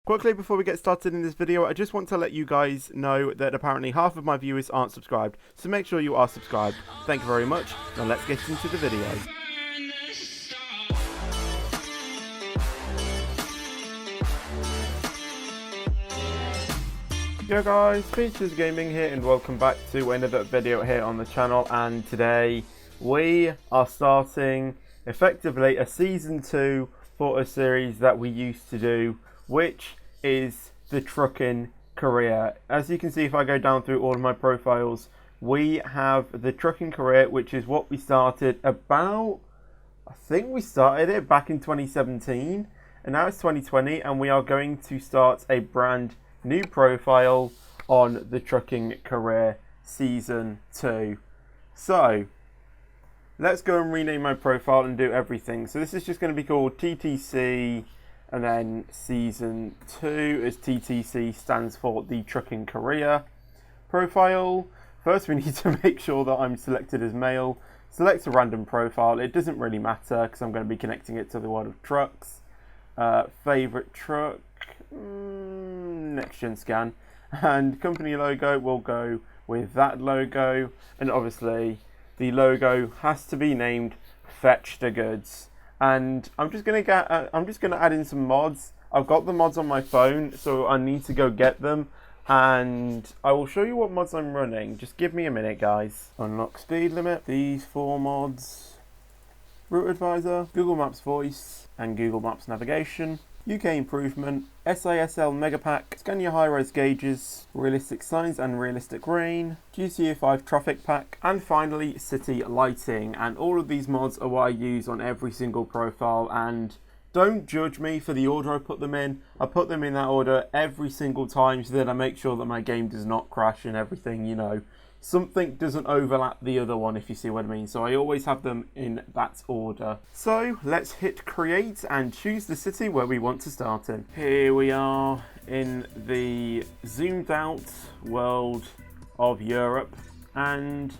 Quickly before we get started in this video, I just want to let you guys know that apparently half of my viewers aren't subscribed, so make sure you are subscribed. Thank you very much. Now let's get into the video. Yo guys, Peaches Gaming here and welcome back to another video here on the channel, and today we are starting effectively a season 2 for a series that we used to do, which is the trucking career. As you can see, if I go down through all of my profiles, we have the trucking career, which is what we started about, I think we started it back in 2017, and now it's 2020, and we are going to start a brand new profile on the trucking career season 2. So let's go and rename my profile and do everything. So this is just going to be called TTC and then season 2, as TTC stands for the trucking career profile. First we need to make sure that I'm selected as male. Select a random profile. It doesn't really matter because I'm going to be connecting it to the world of trucks. Favorite truck, next gen scan, and company logo will go with that logo, and obviously the logo has to be named Fetch the Goods. And I'm just gonna add in some mods. I've got the mods on my phone, so I need to go get them, and I will show you what mods I'm running. Just give me a minute, guys. Unlock speed limit, these 4 mods: Route Advisor, Google Maps Voice, and Google Maps Navigation. UK Improvement, SISL Megapack, Scania High-Res Gauges, Realistic Signs and Realistic Rain, GTA 5 Traffic Pack, and finally City Lighting. And all of these mods are what I use on every single profile, and don't judge me for the order I put them in. I put them in that order every single time so that I make sure that my game does not crash and everything, you know. Something doesn't overlap the other one, if you see what I mean. So I always have them in that order. So let's hit create and choose the city where we want to start in. Here we are in the zoomed out world of Europe, and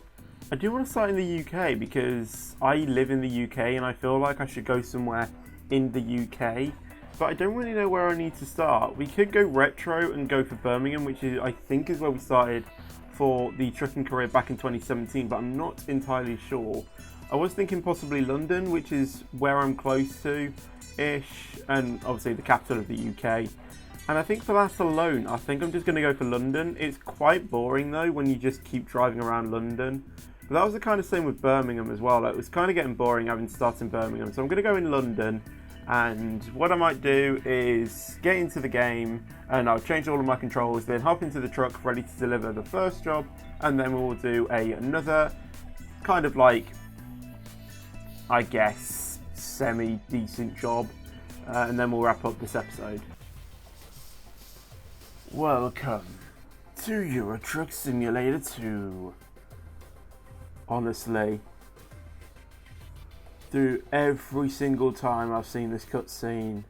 I do want to start in the UK because I live in the UK and I feel like I should go somewhere in the UK, but I don't really know where I need to start. We could go retro and go for Birmingham, which is, I think, is where we started for the trucking career back in 2017, but I'm not entirely sure. I was thinking possibly London, which is where I'm close to ish, and obviously the capital of the UK. And I think for that alone, I think I'm just going to go for London. It's quite boring though when you just keep driving around London. But that was the kind of same with Birmingham as well. It was kind of getting boring having to start in Birmingham. So I'm going to go in London. And what I might do is get into the game and I'll change all of my controls, then hop into the truck ready to deliver the first job, and then we'll do another kind of like, I guess, semi-decent job, and then we'll wrap up this episode. Welcome to Euro Truck Simulator 2. Honestly, through every single time I've seen this cutscene,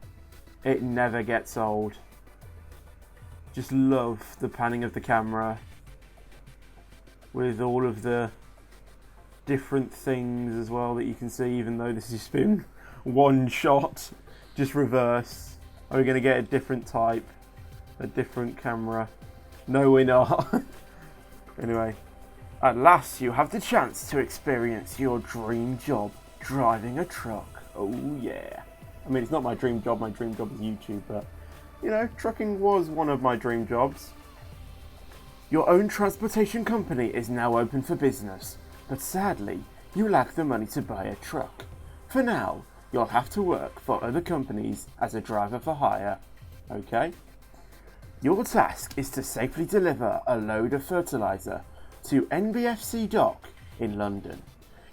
it never gets old. Just love the panning of the camera with all of the different things as well that you can see, even though this has just been one shot, just reverse. Are we going to get a different type, a different camera? No, we're not. Anyway, at last you have the chance to experience your dream job. Driving a truck. Oh yeah. I mean, it's not my dream job is YouTube, but you know, trucking was one of my dream jobs. Your own transportation company is now open for business, but sadly, you lack the money to buy a truck. For now, you'll have to work for other companies as a driver for hire. Okay? Your task is to safely deliver a load of fertilizer to NBFC Dock in London.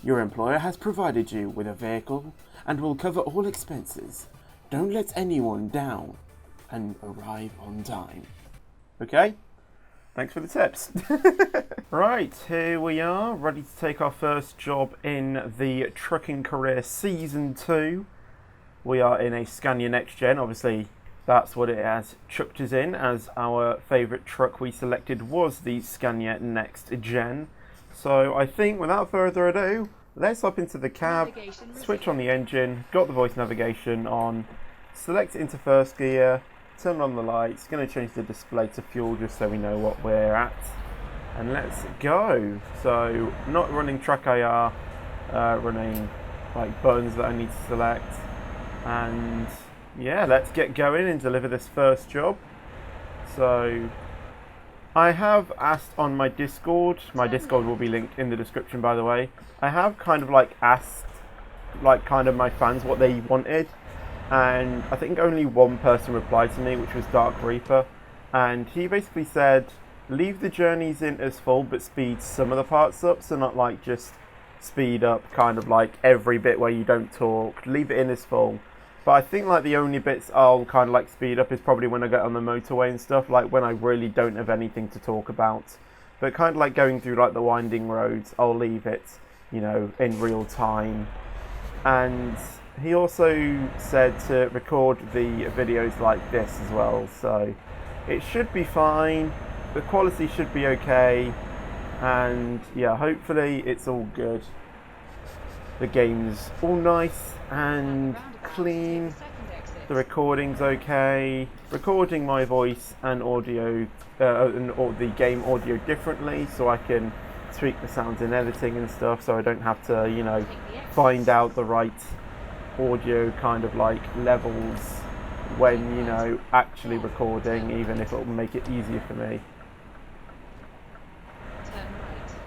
Your employer has provided you with a vehicle and will cover all expenses. Don't let anyone down and arrive on time. Okay? Thanks for the tips. Right, here we are, ready to take our first job in the trucking career season 2. We are in a Scania Next Gen. Obviously, that's what it has chucked us in, as our favourite truck we selected was the Scania Next Gen. So I think without further ado, let's hop into the cab, switch on the engine, got the voice navigation on, select it into first gear, turn on the lights, going to change the display to fuel just so we know what we're at. And let's go. So not running track IR, running like buttons that I need to select. And yeah, let's get going and deliver this first job. So I have asked on my Discord will be linked in the description by the way. I have kind of like asked like kind of my fans what they wanted, and I think only one person replied to me, which was Dark Reaper, and he basically said leave the journeys in as full but speed some of the parts up, so not like just speed up kind of like every bit where you don't talk, leave it in as full. But I think like the only bits I'll kind of like speed up is probably when I get on the motorway and stuff, like when I really don't have anything to talk about. But kind of like going through like the winding roads, I'll leave it, you know, in real time. And he also said to record the videos like this as well, so it should be fine, the quality should be okay, and yeah, hopefully it's all good. The game's all nice and clean, the recording's okay, recording my voice and audio, or the game audio differently so I can tweak the sounds in editing and stuff, so I don't have to, you know, find out the right audio kind of like levels when, you know, actually recording, even if it'll make it easier for me.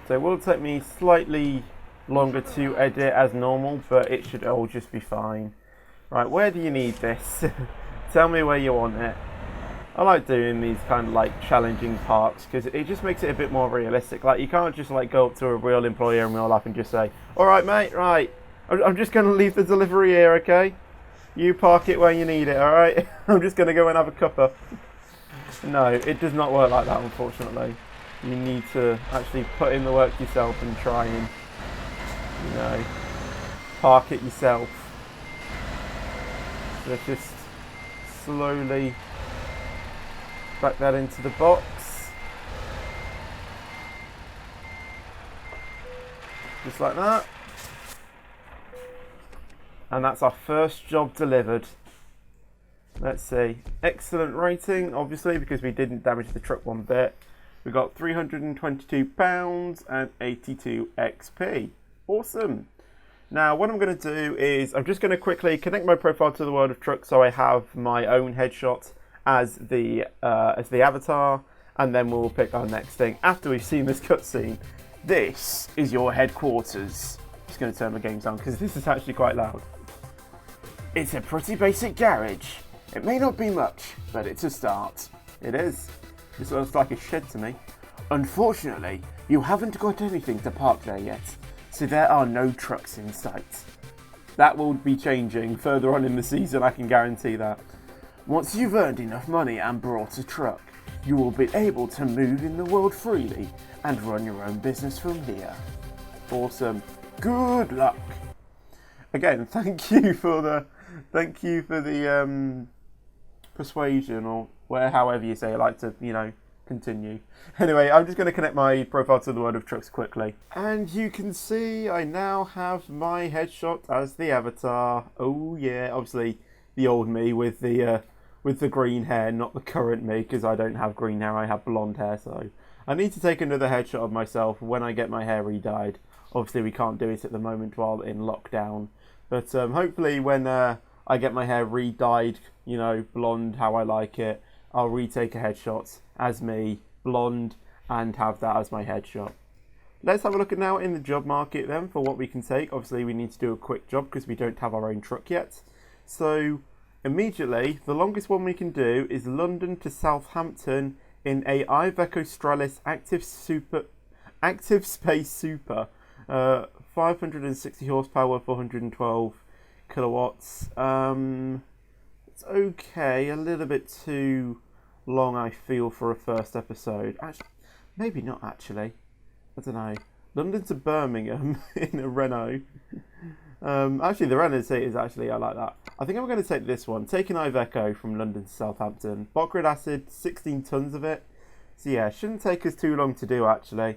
So it will take me slightly longer to edit as normal, but it should all just be fine. Right, where do you need this? Tell me where you want it. I like doing these kind of like challenging parts because it just makes it a bit more realistic. Like you can't just like go up to a real employer in real life and just say, alright mate, right, I'm just going to leave the delivery here, okay? You park it where you need it, alright? I'm just going to go and have a cuppa. No, it does not work like that, unfortunately. You need to actually put in the work yourself and try and, you know, park it yourself. So let's just slowly back that into the box. Just like that. And that's our first job delivered. Let's see. Excellent rating, obviously, because we didn't damage the truck one bit. We got £322 and 82 XP. Awesome. Now, what I'm going to do is I'm just going to quickly connect my profile to the World of Trucks so I have my own headshot as the avatar, and then we'll pick our next thing after we've seen this cutscene. This is your headquarters. Just going to turn the game down because this is actually quite loud. It's a pretty basic garage. It may not be much, but it's a start. It is. This looks like a shed to me. Unfortunately, you haven't got anything to park there yet, so there are no trucks in sight. That will be changing further on in the season, I can guarantee that. Once you've earned enough money and brought a truck, you will be able to move in the world freely and run your own business from here. Awesome. Good luck. Again, thank you for the persuasion, or however you say it, like to, you know, continue. Anyway, I'm just going to connect my profile to the World of Trucks quickly. And you can see I now have my headshot as the avatar. Oh yeah, obviously the old me with the green hair, not the current me, because I don't have green hair, I have blonde hair, so I need to take another headshot of myself when I get my hair re-dyed. Obviously we can't do it at the moment while in lockdown, but hopefully when I get my hair re-dyed, you know, blonde how I like it, I'll retake a headshot as me, blonde, and have that as my headshot. Let's have a look at now in the job market then for what we can take. Obviously we need to do a quick job because we don't have our own truck yet. So immediately, the longest one we can do is London to Southampton in a Iveco Stralis Active Space Super. 560 horsepower, 412 kilowatts. It's okay, a little bit too long I feel for a first episode. Actually, maybe not actually. I don't know. London to Birmingham in a Renault. Actually, the Renault seat is actually, I like that. I think I'm going to take this one. Take an Iveco from London to Southampton. Botgrid acid, 16 tons of it. So yeah, shouldn't take us too long to do actually.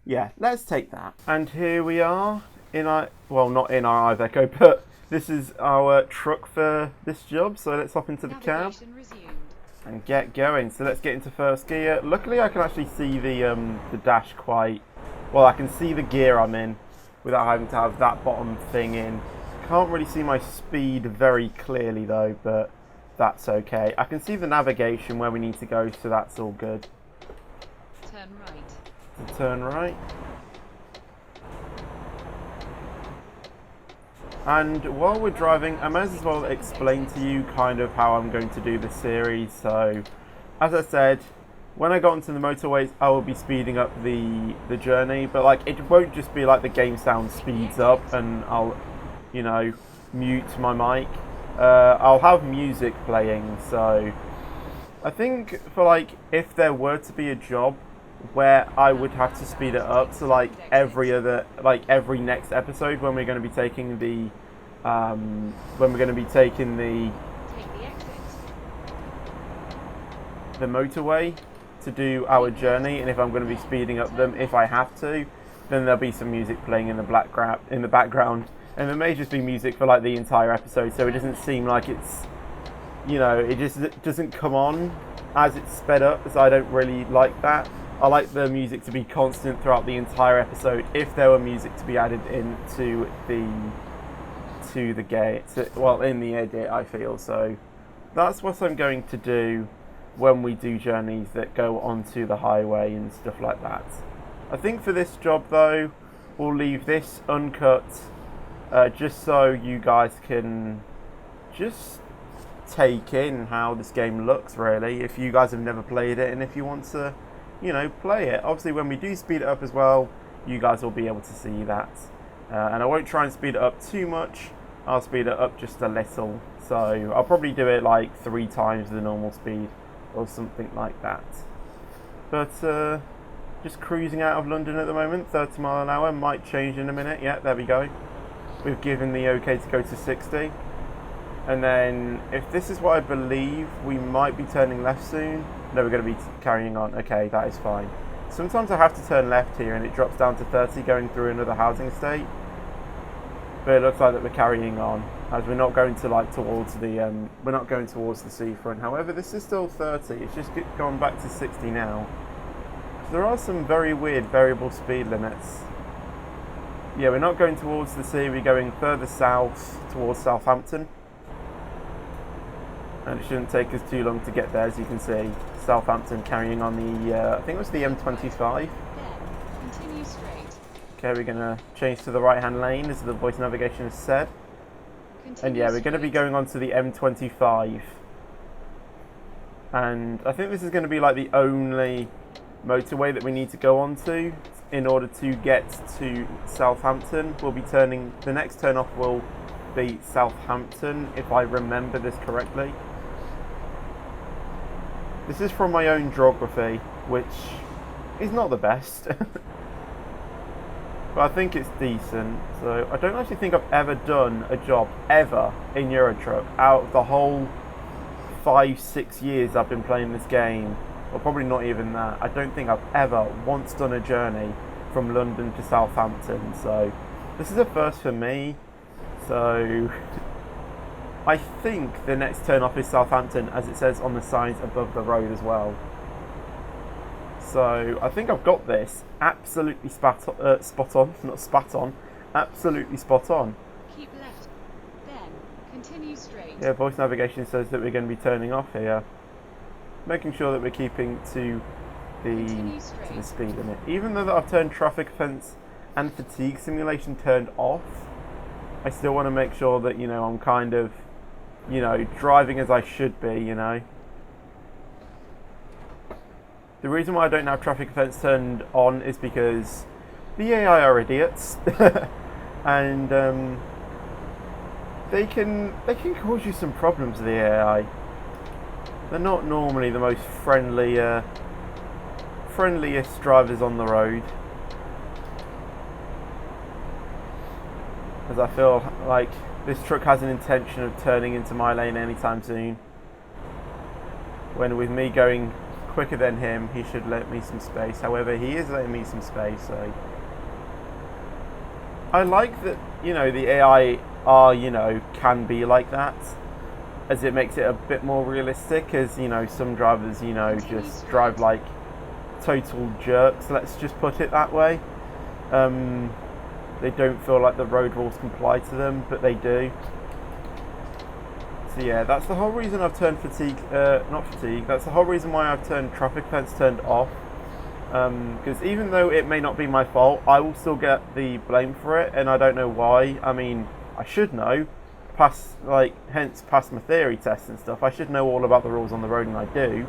Yeah, let's take that. And here we are in our, well, not in our Iveco, but This is our truck for this job, so let's hop into the cab and get going. So let's get into first gear. Luckily I can actually see the dash quite well. I can see the gear I'm in without having to have that bottom thing in. Can't really see my speed very clearly though, but that's okay. I can see the navigation where we need to go, so that's all good. Turn right. Turn right. And while we're driving, I might as well explain to you kind of how I'm going to do this series. So, as I said, when I got onto the motorways, I will be speeding up the journey, but like it won't just be like the game sound speeds up and I'll, you know, mute my mic. I'll have music playing. So, I think for like if there were to be a job where I would have to speed it up, so like every next episode when we're going to be taking the the motorway to do our journey, and if I'm going to be speeding up them if I have to, then there'll be some music playing in the background, and there may just be music for like the entire episode, so it doesn't seem like it's, you know, it just doesn't come on as it's sped up, because I don't really like that. I like the music to be constant throughout the entire episode. If there were music to be added into the game, well, in the edit, I feel. So that's what I'm going to do when we do journeys that go onto the highway and stuff like that. I think for this job though, we'll leave this uncut, just so you guys can just take in how this game looks, really, if you guys have never played it and if you want to, you know, play it. Obviously when we do speed it up as well, you guys will be able to see that, and I won't try and speed it up too much. I'll speed it up just a little, so I'll probably do it like 3 times the normal speed or something like that. But just cruising out of London at the moment, 30 mile an hour, might change in a minute. Yeah, there we go. We've given the okay to go to 60. And then, if this is what I believe, we might be turning left soon. No, we're going to be carrying on. Okay, that is fine. Sometimes I have to turn left here and it drops down to 30 going through another housing estate. But it looks like that we're carrying on, as we're not going to like towards the we're not going towards the seafront. However, this is still 30. It's just gone back to 60 now. So there are some very weird variable speed limits. Yeah, we're not going towards the sea. We're going further south towards Southampton. And it shouldn't take us too long to get there, as you can see. Southampton carrying on the, I think it was the M25. Continue straight. Okay, we're going to change to the right-hand lane, as the voice navigation has said. And yeah, we're going to be going on to the M25. And I think this is going to be like the only motorway that we need to go on to in order to get to Southampton. We'll be turning, the next turn off will be Southampton, if I remember this correctly. This is from my own geography, which is not the best. But I think it's decent. So I don't actually think I've ever done a job ever in Euro Truck out of the whole 5-6 years I've been playing this game, or probably not even that. I don't think I've ever once done a journey from London to Southampton. So this is a first for me. So I think the next turn off is Southampton, as it says on the signs above the road as well. So I think I've got this absolutely spot on, not spat on, absolutely spot on. Keep left, then continue straight. Yeah, voice navigation says that we're going to be turning off here, making sure that we're keeping to the speed limit. Even though that I've turned traffic offence and fatigue simulation turned off, I still want to make sure that, you know, I'm kind of, you know, driving as I should be, you know. The reason why I don't have traffic offence turned on is because the AI are idiots, and they can cause you some problems. The AI, they're not normally the most friendliest drivers on the road, as I feel like this truck has an intention of turning into my lane anytime soon. When with me going quicker than him, he should let me some space. However, he is letting me some space, so I like that, you know, the AI are, you know, can be like that, as it makes it a bit more realistic, as, you know, some drivers, you know, just drive like total jerks, let's just put it that way. They don't feel like the road rules comply to them, but they do. So yeah, that's the whole reason I've turned that's the whole reason why I've turned traffic fence turned off. Because even though it may not be my fault, I will still get the blame for it, and I don't know why. I mean, I should know, hence pass my theory tests and stuff. I should know all about the rules on the road, and I do.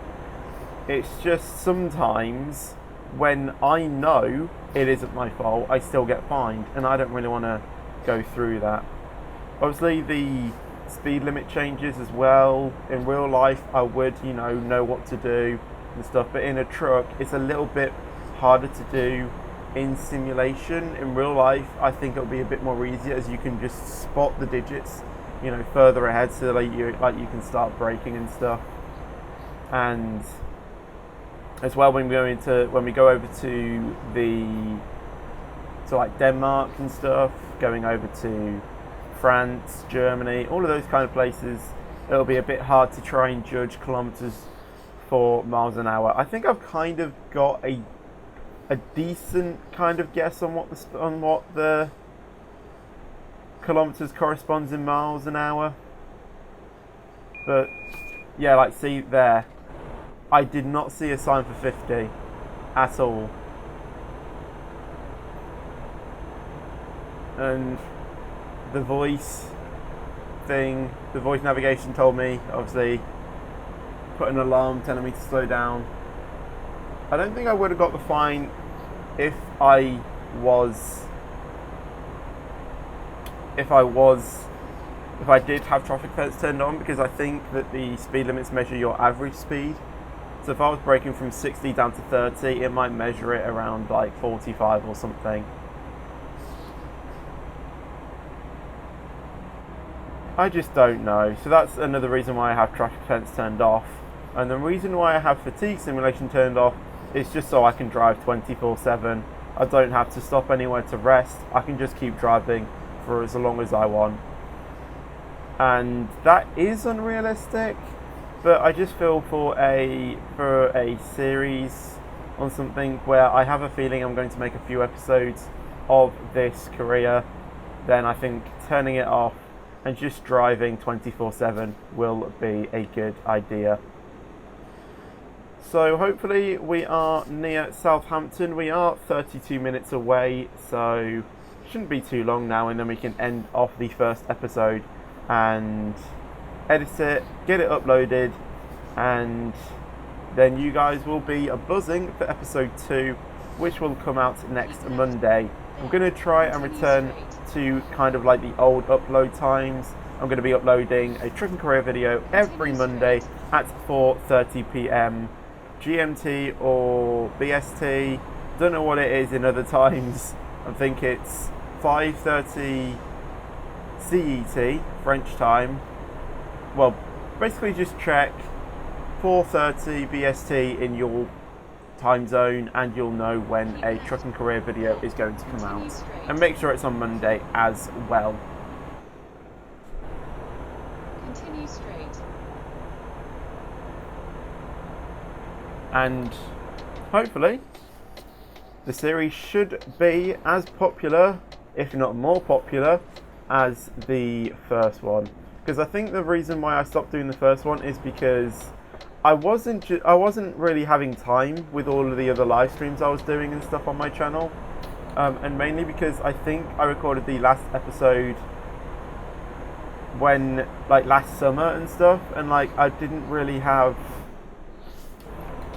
It's just sometimes when I know it isn't my fault, I still get fined, and I don't really want to go through that. Obviously, the speed limit changes as well. In real life, I would, you know what to do and stuff, but in a truck, it's a little bit harder to do in simulation. In real life, I think it'll be a bit more easier, as you can just spot the digits, you know, further ahead, so like you can start braking and stuff. And as well, when we go over to like Denmark and stuff, going over to France, Germany, all of those kind of places, it'll be a bit hard to try and judge kilometers for miles an hour. I think I've kind of got a decent kind of guess on what the kilometers corresponds in miles an hour. But yeah, like, see there, I did not see a sign for 50 at all. And the voice navigation told me, obviously, put an alarm telling me to slow down. I don't think I would have got the fine if I did have traffic fence turned on, because I think that the speed limits measure your average speed. So if I was braking from 60 down to 30, it might measure it around like 45 or something. I just don't know. So that's another reason why I have traffic fence turned off. And the reason why I have fatigue simulation turned off is just so I can drive 24/7. I don't have to stop anywhere to rest. I can just keep driving for as long as I want. And that is unrealistic, but I just feel for a series on something where I have a feeling I'm going to make a few episodes of this career, then I think turning it off and just driving 24/7 will be a good idea. So hopefully we are near Southampton. We are 32 minutes away, so shouldn't be too long now, and then we can end off the first episode and edit it, get it uploaded, and then you guys will be buzzing for episode 2, which will come out next Monday. I'm going to try and return to kind of like the old upload times. I'm going to be uploading a Truck and Career video every Monday at 4:30 p.m. GMT or BST. Don't know what it is in other times. I think it's 5:30 CET, French time. Well, basically just check 4:30 BST in your time zone and you'll know when a Truck and Career video is going to come out. And make sure it's on Monday as well. Continue straight. And hopefully the series should be as popular, if not more popular, as the first one. Because I think the reason why I stopped doing the first one is because I wasn't really having time with all of the other live streams I was doing and stuff on my channel, and mainly because I think I recorded the last episode when, like, last summer and stuff, and like I didn't really have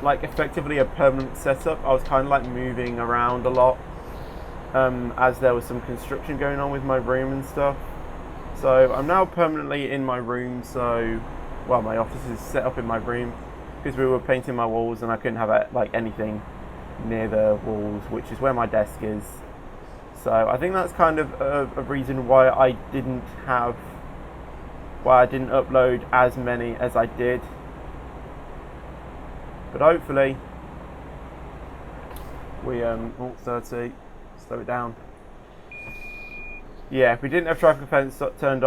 like effectively a permanent setup. I was kind of like moving around a lot, as there was some construction going on with my room and stuff. So I'm now permanently in my room, so, well, my office is set up in my room because we were painting my walls and I couldn't have like anything near the walls, which is where my desk is. So I think that's kind of a reason why I didn't upload as many as I did. But hopefully we 30, slow it down. Yeah, if we didn't have traffic offence turned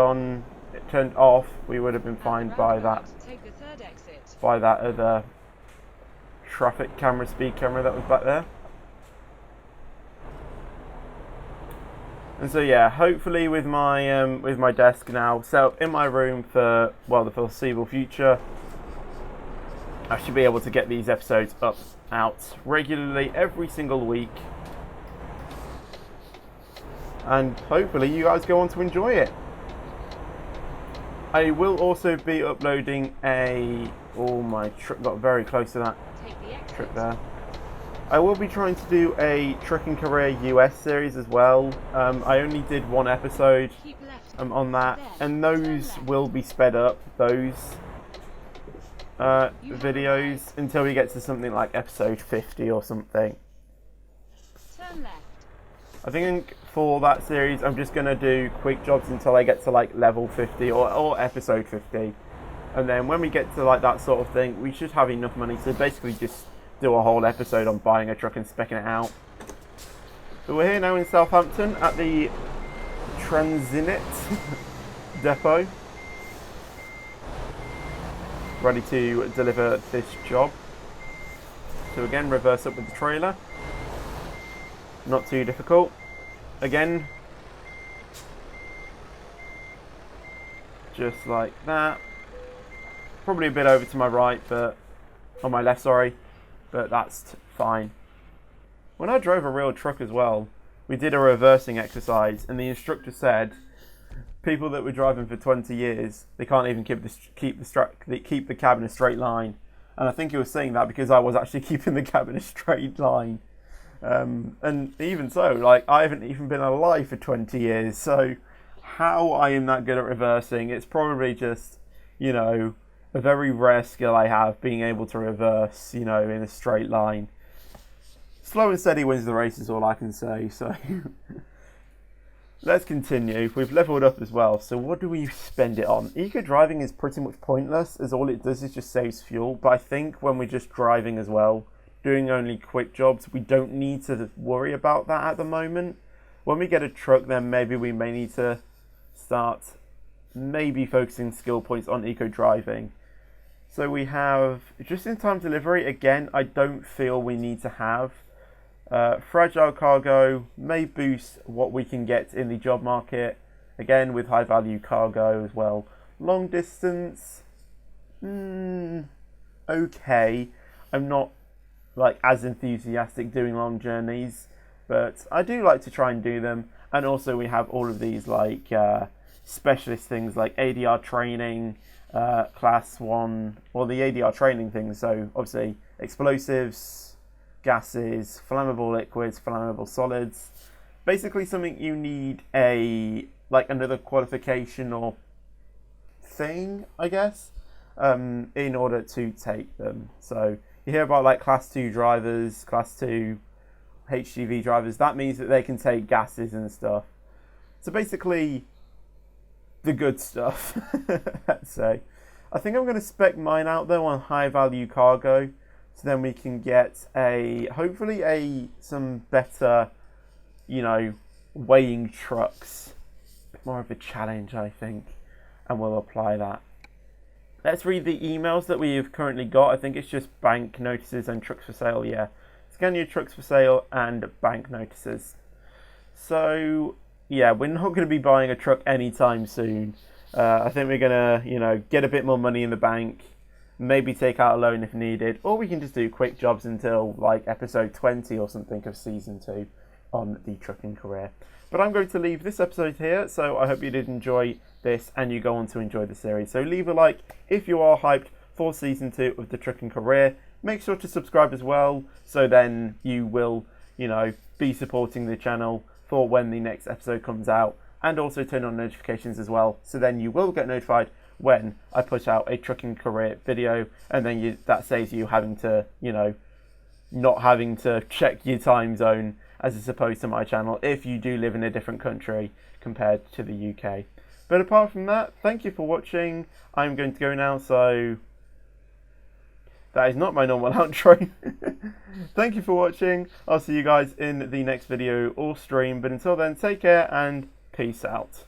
off, we would have been fined by that. Take the third exit. By that other traffic camera, speed camera that was back there. And so yeah, hopefully with my desk now set up in my room for the foreseeable future, I should be able to get these episodes out regularly every single week. And hopefully you guys go on to enjoy it. I will also be uploading my trip got very close to that trip there. I will be trying to do a Trucking Career US series as well. I only did one episode on that, and those will be sped up, those videos, until we get to something like episode 50 or something. Turn left. I think for that series I'm just going to do quick jobs until I get to like level 50 or episode 50. And then when we get to like that sort of thing, we should have enough money to basically just do a whole episode on buying a truck and speccing it out. But we're here now in Southampton at the Transinit depot, ready to deliver this job. So again, reverse up with the trailer. Not too difficult. Again, just like that. Probably a bit over to my right, but on my left, sorry, but that's fine. When I drove a real truck as well, we did a reversing exercise, and the instructor said people that were driving for 20 years, they can't even keep the cab in a straight line. And I think he was saying that because I was actually keeping the cab in a straight line. And even so, like, I haven't even been alive for 20 years, so how I am that good at reversing, it's probably just, a very rare skill I have, being able to reverse, in a straight line. Slow and steady wins the race is all I can say, so let's continue. We've leveled up as well, so what do we spend it on? Eco driving is pretty much pointless, as all it does is just saves fuel, but I think when we're just driving as well, doing only quick jobs, we don't need to worry about that at the moment. When we get a truck, then maybe we may need to start focusing skill points on eco driving. So we have just-in-time delivery. Again, I don't feel we need to have. Fragile cargo may boost what we can get in the job market. Again, with high-value cargo as well. Long distance, okay. I'm not as enthusiastic doing long journeys, but I do like to try and do them. And also we have all of these specialist things like ADR training, class 1, or the ADR training things, so obviously explosives, gases, flammable liquids, flammable solids. Basically something you need another qualification or thing, I guess, in order to take them. So you hear about class 2 drivers, class 2 HGV drivers. That means that they can take gases and stuff. So basically, the good stuff, let's say. I think I'm going to spec mine out though on high value cargo, so then we can get hopefully some better, weighing trucks. More of a challenge, I think, and we'll apply that. Let's read the emails that we've currently got. I think it's just bank notices and trucks for sale, yeah. Scan your trucks for sale and bank notices. So, yeah, we're not going to be buying a truck anytime soon. I think we're going to, get a bit more money in the bank, maybe take out a loan if needed, or we can just do quick jobs until, episode 20 or something of season 2 on the Trucking Career. But I'm going to leave this episode here, so I hope you did enjoy this and you go on to enjoy the series. So leave a like if you are hyped for season 2 of the Trucking Career. Make sure to subscribe as well, so then you will, be supporting the channel for when the next episode comes out, and also turn on notifications as well, so then you will get notified when I put out a Trucking Career video, and then that saves you having to, not having to check your time zone as opposed to my channel if you do live in a different country compared to the UK. But apart from that, thank you for watching. I'm going to go now, so that is not my normal outro. Thank you for watching. I'll see you guys in the next video or stream, but until then, take care and Peace out.